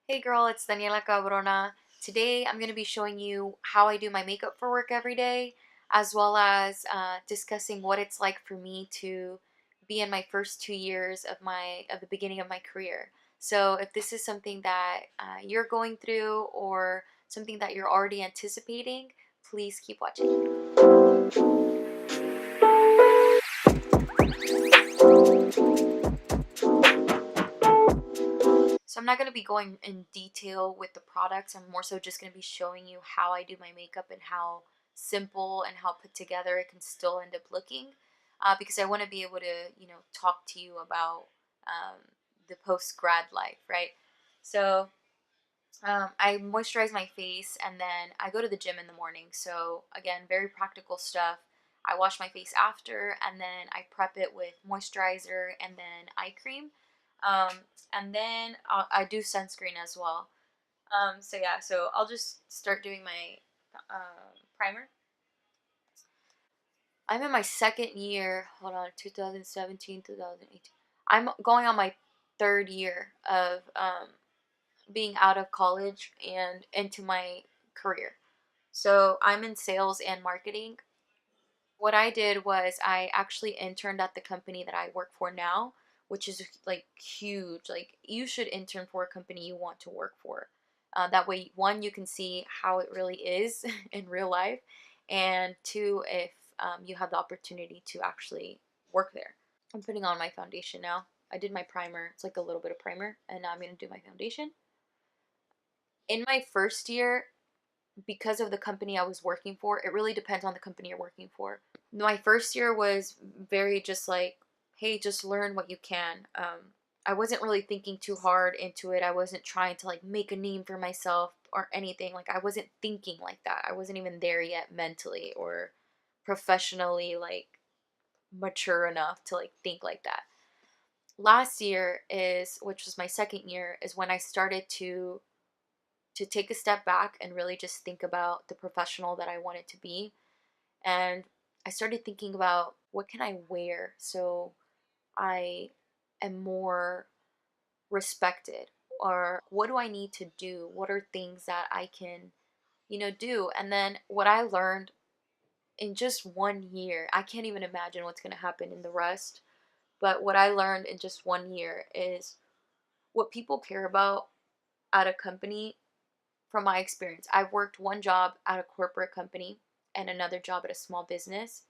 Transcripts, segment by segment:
Hey girl, it's Daniela Cabrona. Today I'm going to be showing you how I do my makeup for work every day, as well as discussing what it's like for me to be in my first 2 years of the beginning of my career. So if this is something that you're going through or something that you're already anticipating, please keep watching. So I'm not going to be going in detail with the products. I'm more so just going to be showing you how I do my makeup and how simple and how put together it can still end up looking. Because I want to be able to, talk to you about um, the post grad life, right? So I moisturize my face and then I go to the gym in the morning. So again, very practical stuff. I wash my face after and then I prep it with moisturizer and then eye cream. And then I do sunscreen as well. So yeah, so I'll just start doing my primer. I'm in my second year. Hold on, 2017, 2018. I'm going on my third year of being out of college and into my career. So I'm in sales and marketing. What I did was I actually interned at the company that I work for now, which is like huge. Like you should intern for a company you want to work for. That way, one, you can see how it really is in real life, and two, if you have the opportunity to actually work there. I'm putting on my foundation now. I did my primer. It's like a little bit of primer, and now I'm going to do my foundation. In my first year, because of the company I was working for, it really depends on the company you're working for. My first year was very just like, hey, just learn what you can. I wasn't really thinking too hard into it. I wasn't trying to like make a name for myself or anything. Like I wasn't thinking like that. I wasn't even there yet mentally or professionally like mature enough to like think like that. Last year is, which was my second year, is when I started to take a step back and really just think about the professional that I wanted to be. And I started thinking about what can I wear so I am more respected, or what do I need to do? What are things that I can, do? And then what I learned in just 1 year, I can't even imagine what's going to happen in the rest, but what I learned in just 1 year is what people care about at a company. From my experience, I've worked one job at a corporate company and another job at a small business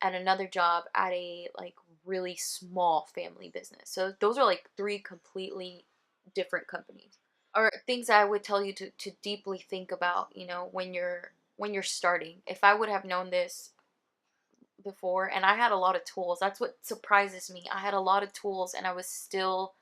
and another job at a like really small family business. So those are like three completely different companies. Or things I would tell you to deeply think about, when you're starting. If I would have known this before, and I had a lot of tools. That's what surprises me. I had a lot of tools and I was still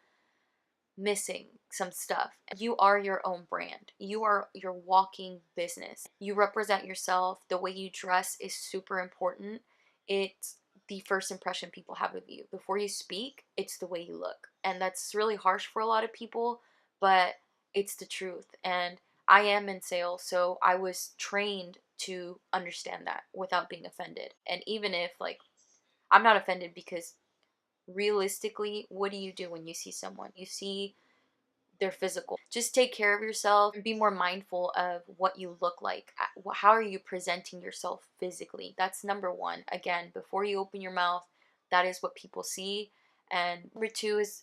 missing some stuff. You are your own brand. You are your walking business. You represent yourself. The way you dress is super important. It's the first impression people have of you. Before you speak, it's the way you look. And that's really harsh for a lot of people, but it's the truth. And I am in sales, so I was trained to understand that without being offended. And even if, like, I'm not offended because realistically, what do you do when you see someone? You see their physical. Just take care of yourself and be more mindful of what you look like. How are you presenting yourself physically? That's number one. Again, before you open your mouth, that is what people see. And number two is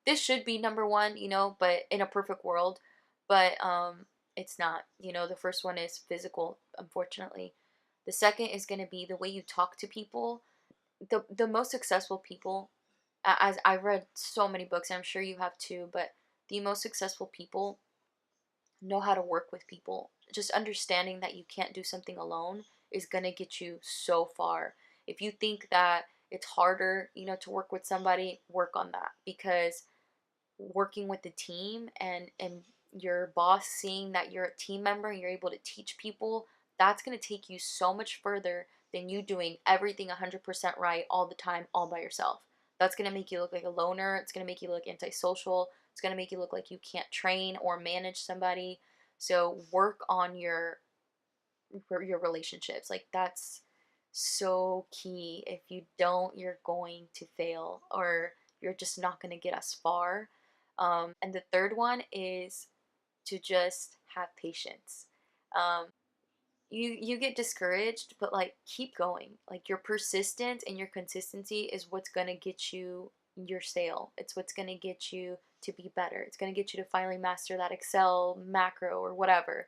this should be number one, but in a perfect world, but it's not. The first one is physical, unfortunately. The second is going to be the way you talk to people. The most successful people, as I've read so many books, and I'm sure you have too, but the most successful people know how to work with people. Just understanding that you can't do something alone is going to get you so far. If you think that it's harder, to work with somebody, work on that, because working with the team and your boss seeing that you're a team member and you're able to teach people, that's going to take you so much further than you doing everything 100% right all the time all by yourself. That's going to make you look like a loner. It's going to make you look antisocial. It's going to make you look like you can't train or manage somebody. So work on your relationships. Like that's so key. If you don't, you're going to fail, or you're just not going to get as far. And the third one is to just have patience. Um, you get discouraged, but like keep going. Like your persistence and your consistency is what's gonna get you your sale. It's what's gonna get you to be better. It's gonna get you to finally master that Excel macro or whatever.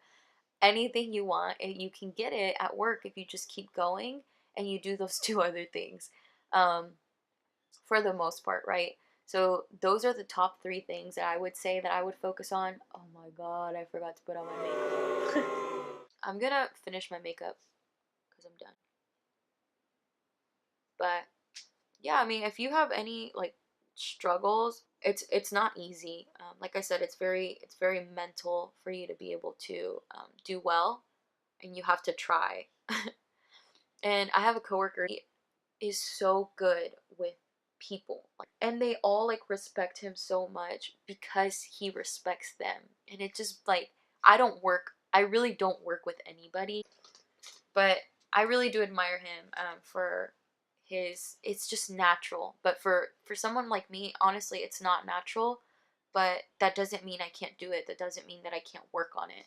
Anything you want, and you can get it at work if you just keep going and you do those two other things. Um, for the most part, right? So those are the top three things that I would say that I would focus on. Oh my god, I forgot to put on my makeup. I'm gonna finish my makeup because I'm done. But yeah, I mean, if you have any like struggles, it's not easy. Like I said, it's very mental for you to be able to do well, and you have to try. And I have a coworker. He is so good with people, and they all like respect him so much because he respects them. And it just like I really don't work with anybody, but I really do admire him for his. It's just natural, but for someone like me, honestly, it's not natural. But that doesn't mean I can't do it. That doesn't mean that I can't work on it.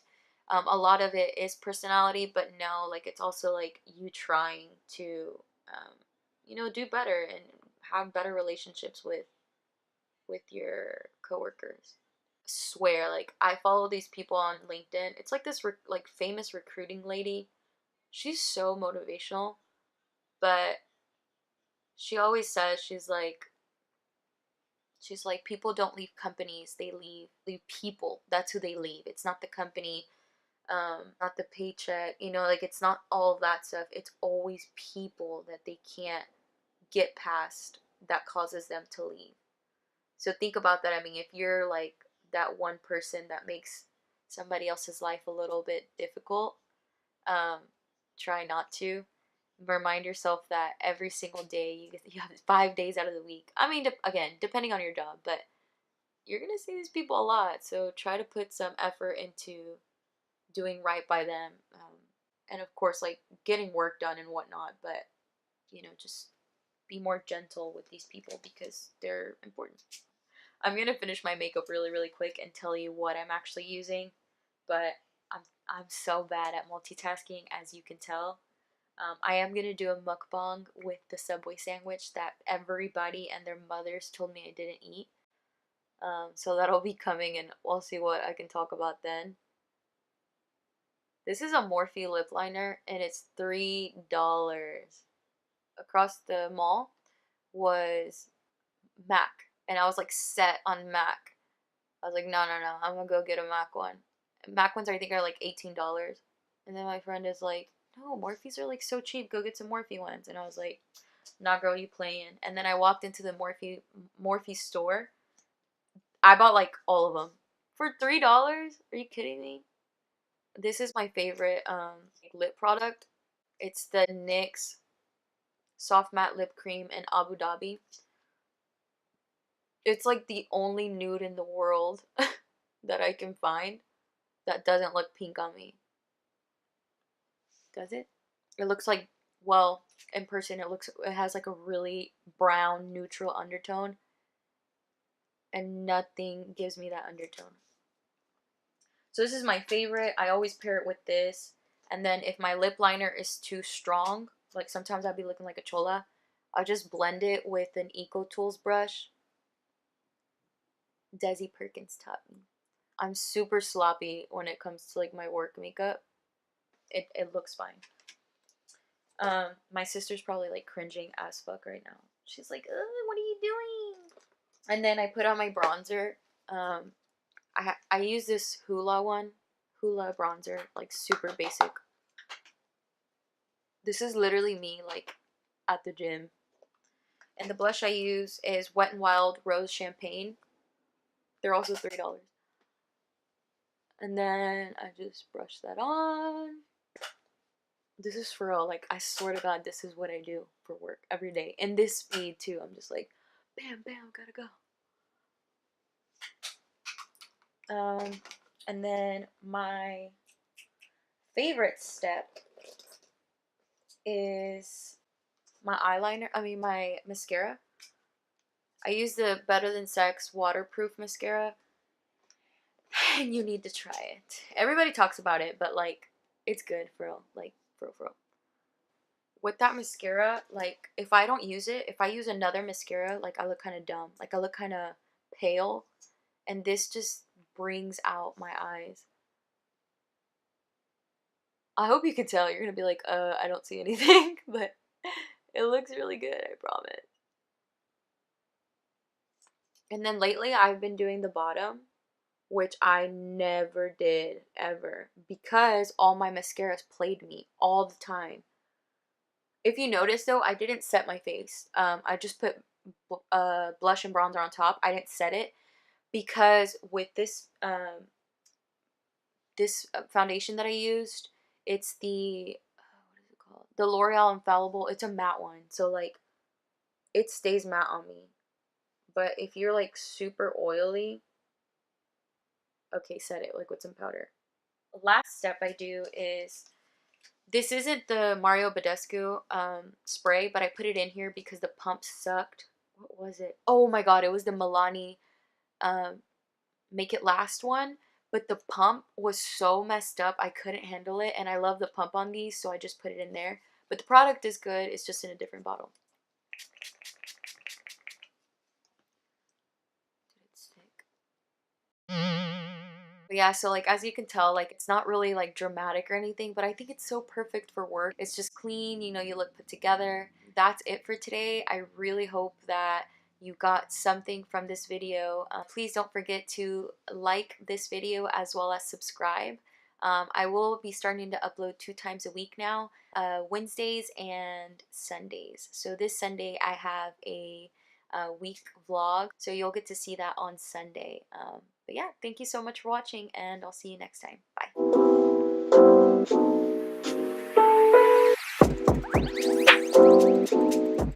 A lot of it is personality, but no, like it's also like you trying to, um, do better and have better relationships with your coworkers. Swear, like I follow these people on LinkedIn. It's like this like famous recruiting lady. She's so motivational, but she always says she's like people don't leave companies, they leave people. That's who they leave. It's not the company, not the paycheck, like it's not all of that stuff. It's always people that they can't get past that causes them to leave. So think about that. I mean, if you're like that one person that makes somebody else's life a little bit difficult, um, try not to. Remind yourself that every single day you have 5 days out of the week. I mean, again, depending on your job, but you're gonna see these people a lot. So try to put some effort into doing right by them, and of course, like getting work done and whatnot. But just be more gentle with these people because they're important. I'm gonna finish my makeup really, really quick and tell you what I'm actually using, but I'm I'm so bad at multitasking, as you can tell. I am gonna do a mukbang with the Subway sandwich that everybody and their mothers told me I didn't eat. So that'll be coming, and we'll see what I can talk about then. This is a Morphe lip liner, and it's $3. Across the mall was MAC, and I was like set on MAC. I was like, no, no, no, I'm gonna go get a MAC one. MAC ones I think are like $18. And then my friend is like, no, Morphe's are like so cheap. Go get some Morphe ones. And I was like, nah, girl, you playing. And then I walked into the Morphe store. I bought like all of them for $3. Are you kidding me? This is my favorite lip product. It's the NYX Soft Matte Lip Cream in Abu Dhabi. It's like the only nude in the world that I can find that doesn't look pink on me. Does it? It looks like, well, in person it has like a really brown neutral undertone, and nothing gives me that undertone. So this is my favorite. I always pair it with this. And then if my lip liner is too strong, like sometimes I'll be looking like a chola, I'll just blend it with an Eco Tools brush. Desi Perkins taught me. I'm super sloppy when it comes to like my work makeup. It looks fine. My sister's probably like cringing as fuck right now. She's like, ugh, what are you doing? And then I put on my bronzer. I use this Hoola bronzer, like super basic. This is literally me like at the gym. And the blush I use is Wet n Wild Rose Champagne. They're also $3. And then I just brush that on. This is for real. Like, I swear to God, this is what I do for work every day. And this speed, too. I'm just like, bam, bam, gotta go. And then my favorite step is my eyeliner. I mean, my mascara. I use the Better Than Sex waterproof mascara, and you need to try it. Everybody talks about it, but like, it's good for real. Like, for real, for real. With that mascara, like, if I don't use it, if I use another mascara, like, I look kind of dumb. Like, I look kind of pale, and this just brings out my eyes. I hope you can tell. You're gonna be like, I don't see anything, but it looks really good, I promise. And then lately, I've been doing the bottom, which I never did ever because all my mascaras played me all the time. If you notice though, I didn't set my face. I just put blush and bronzer on top. I didn't set it because with this foundation that I used, it's the what is it called? The L'Oreal Infallible. It's a matte one, so like it stays matte on me. But if you're like super oily, okay, set it like with some powder. The last step I do is, this isn't the Mario Badescu spray, but I put it in here because the pump sucked. What was it? Oh my god, it was the Milani um, Make It Last one. But the pump was so messed up, I couldn't handle it. And I love the pump on these, so I just put it in there. But the product is good, it's just in a different bottle. Did it stick? But yeah, so like as you can tell, like it's not really like dramatic or anything, but I think it's so perfect for work. It's just clean, you know, you look put together. That's it for today. I really hope that you got something from this video. Please don't forget to like this video as well as subscribe. I will be starting to upload 2 times a week now, Wednesdays and Sundays. So this Sunday I have a week vlog, so you'll get to see that on Sunday. But yeah, thank you so much for watching, and I'll see you next time. Bye.